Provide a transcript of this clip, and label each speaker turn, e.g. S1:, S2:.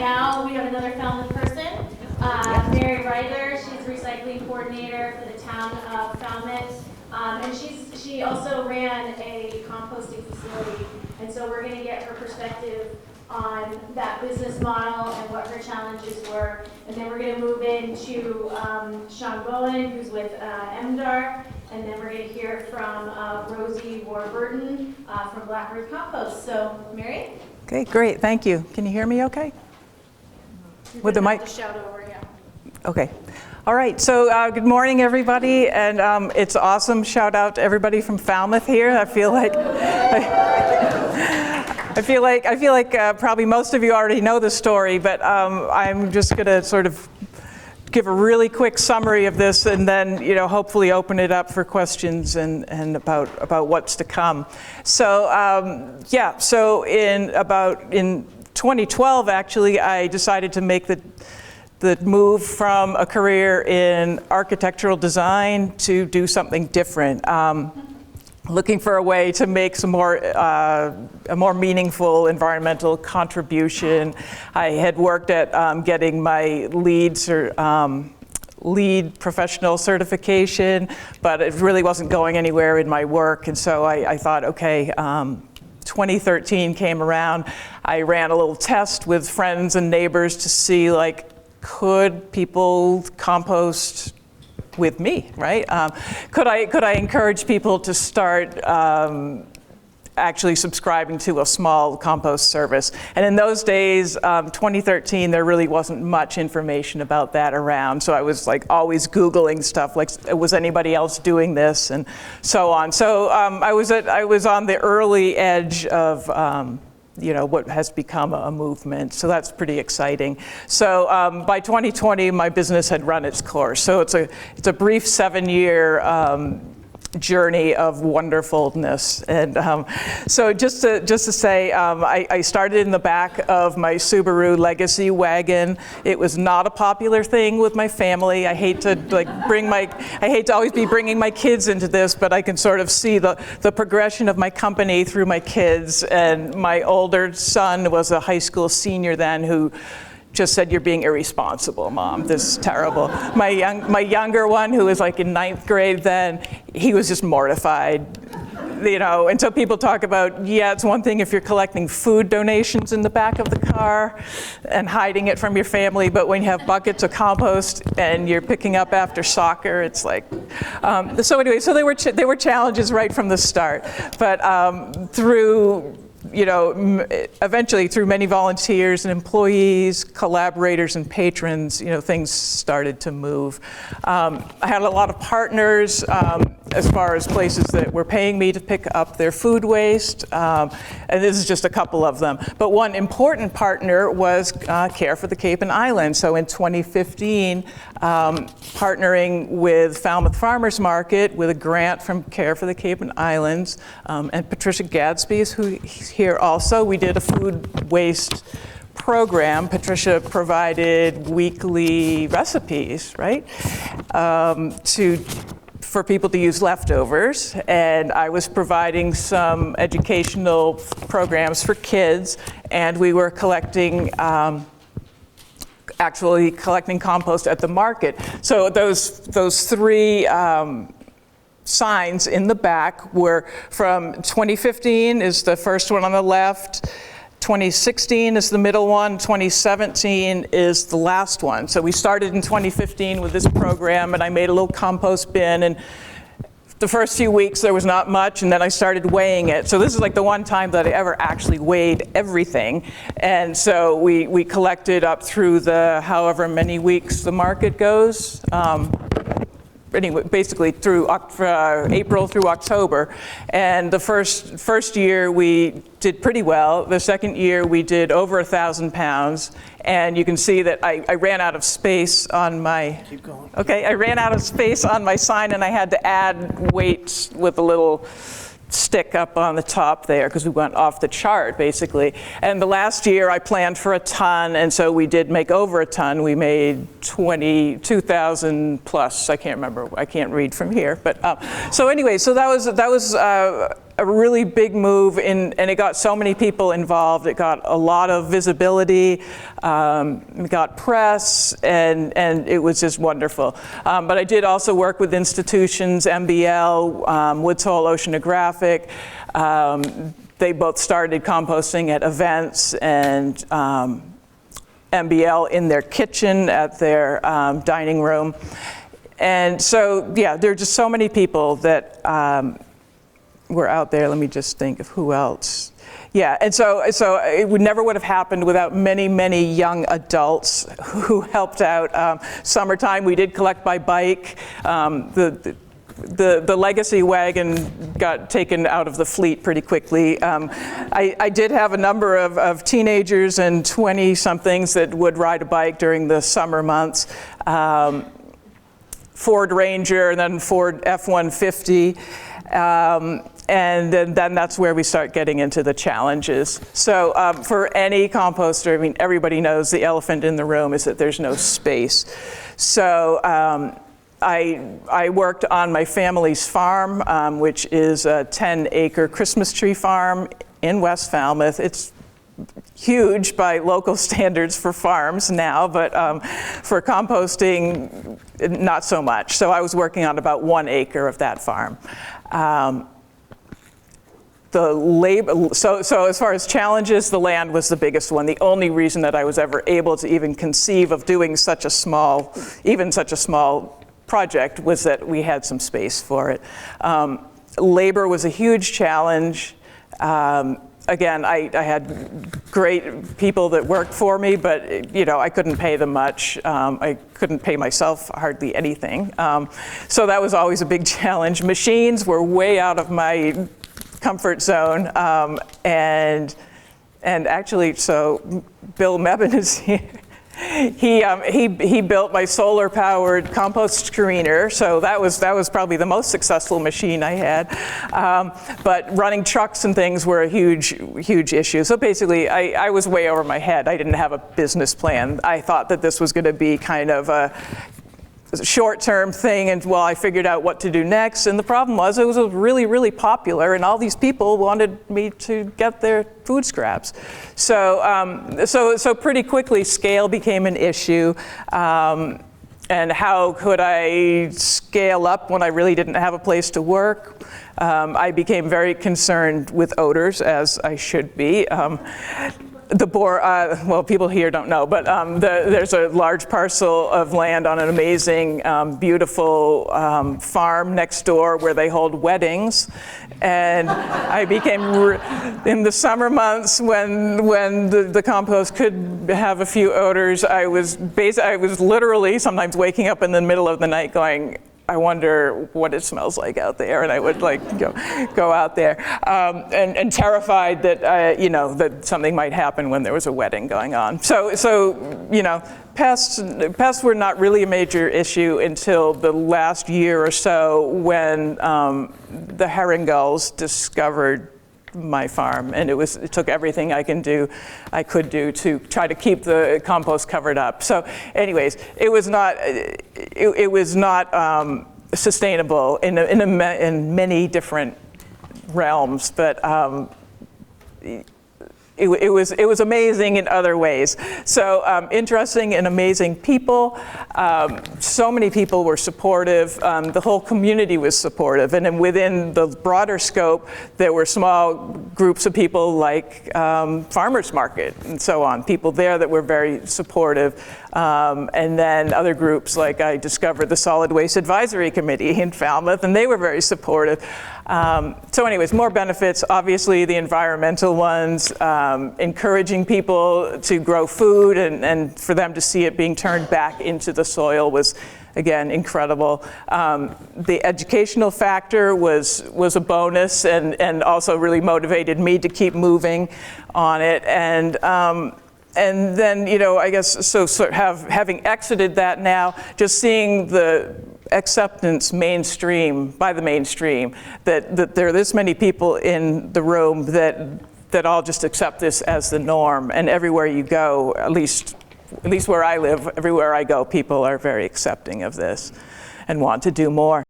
S1: now we have another Falmouth person, Mary Ryther. She's recycling coordinator for the town of Falmouth. And she also ran a composting facility. And so we're going to get her perspective on that business model and what her challenges were. And then we're going to move into Sean Bowen, who's with MDAR. And then we're going to hear from Rosie Warburton from Black Earth Compost. So, Mary?
S2: Okay, great, thank you. Can you hear me okay? With the mic?
S1: Shout over, yeah.
S2: Okay. All right, so good morning, everybody. And it's awesome. Shout out to everybody from Falmouth here. I feel like I feel like probably most of you already know the story, but I'm just going to sort of give a really quick summary of this, and then hopefully open it up for questions and about what's to come. So so in 2012, actually, I decided to make the move from a career in architectural design to do something different. Looking for a way to make some a more meaningful environmental contribution. I had worked at getting my lead professional certification, but it really wasn't going anywhere in my work, and so I thought, okay, 2013 came around. I ran a little test with friends and neighbors to see, could people compost with me, right? Could I encourage people to start actually subscribing to a small compost service? And in those days, 2013, there really wasn't much information about that around. So I was always Googling stuff, was anybody else doing this, and so on. So I was on the early edge of what has become a movement. So that's pretty exciting. So by 2020, my business had run its course. So it's a brief 7-year journey of wonderfulness. And so just to say, I started in the back of my Subaru Legacy wagon. It was not a popular thing with my family. I hate to always be bringing my kids into this, but I can sort of see the progression of my company through my kids. And my older son was a high school senior then who just said, "You're being irresponsible, Mom. This is terrible." My younger one, who was in 9th grade then, he was just mortified. And so people talk about, it's one thing if you're collecting food donations in the back of the car and hiding it from your family, but when you have buckets of compost and you're picking up after soccer, it's so anyway, so there were challenges right from the start, but through eventually through many volunteers and employees, collaborators and patrons, things started to move. I had a lot of partners as far as places that were paying me to pick up their food waste, and this is just a couple of them. But one important partner was Care for the Cape and Islands. So in 2015, partnering with Falmouth Farmers Market with a grant from Care for the Cape and Islands, and Patricia Gadsby, who's here also, we did a food waste program. Patricia provided weekly recipes, right, for people to use leftovers, and I was providing some educational programs for kids, and we were actually collecting compost at the market. So those three signs in the back were from 2015 is the first one on the left, 2016 is the middle one, 2017 is the last one. So we started in 2015 with this program, and I made a little compost bin, and the first few weeks there was not much, and then I started weighing it. So this is the one time that I ever actually weighed everything. And so we collected up through the however many weeks the market goes. Anyway, basically through April through October. And the first year we did pretty well. The second year we did over 1,000 pounds. And you can see that I ran out of space on my,
S3: Keep going.
S2: Okay, I ran out of space on my sign, and I had to add weights with a little stick up on the top there because we went off the chart basically. And the last year I planned for a ton, and so we did make over a ton. We made 22,000 plus. I can't remember. I can't read from here. But so anyway, so that was a a really big move, and it got so many people involved. It got a lot of visibility, it got press, and it was just wonderful. But I did also work with institutions, MBL, Woods Hole Oceanographic. They both started composting at events, and MBL in their kitchen at their dining room. And so, yeah, there are just so many people that were out there. Let me just think of who else. Yeah, and so it never would have happened without many, many young adults who helped out. Summertime, we did collect by bike. The legacy wagon got taken out of the fleet pretty quickly. I did have a number of teenagers and 20-somethings that would ride a bike during the summer months. Ford Ranger, and then Ford F-150. And then that's where we start getting into the challenges. So for any composter, I mean, everybody knows the elephant in the room is that there's no space. So I worked on my family's farm, which is a 10-acre Christmas tree farm in West Falmouth. It's huge by local standards for farms now, but for composting, not so much. So I was working on about 1 acre of that farm. So as far as challenges, the land was the biggest one. The only reason that I was ever able to even conceive of doing such a small project was that we had some space for it. Labor was a huge challenge. Again, I had great people that worked for me, but I couldn't pay them much. I couldn't pay myself hardly anything. So that was always a big challenge. Machines were way out of my comfort zone, and actually, so Bill Mebane is here. He built my solar-powered compost screener, so that was probably the most successful machine I had. But running trucks and things were a huge issue. So basically, I was way over my head. I didn't have a business plan. I thought that this was going to be kind of a short-term thing, and well, I figured out what to do next. And the problem was, it was really, really popular, and all these people wanted me to get their food scraps. So pretty quickly, scale became an issue. And how could I scale up when I really didn't have a place to work? I became very concerned with odors, as I should be. Well, people here don't know, but there's a large parcel of land on an amazing, beautiful farm next door where they hold weddings. And I became, in the summer months when the compost could have a few odors, I was literally sometimes waking up in the middle of the night going, I wonder what it smells like out there, and I would go out there, and terrified that that something might happen when there was a wedding going on. So pests were not really a major issue until the last year or so when the herring gulls discovered my farm, and it took everything I could do to try to keep the compost covered up. So anyways, it was not sustainable in many different realms, but it was amazing in other ways. So interesting and amazing people. So many people were supportive. The whole community was supportive. And then within the broader scope, there were small groups of people like farmers market and so on, people there that were very supportive. And then other groups, like I discovered the Solid Waste Advisory Committee in Falmouth, and they were very supportive. So anyways, more benefits, obviously the environmental ones, encouraging people to grow food and for them to see it being turned back into the soil was, again, incredible. The educational factor was a bonus and also really motivated me to keep moving on it. And then, I guess, having exited that now, just seeing the acceptance by the mainstream, that there are this many people in the room that all just accept this as the norm, and everywhere you go, at least where I live, everywhere I go, people are very accepting of this and want to do more.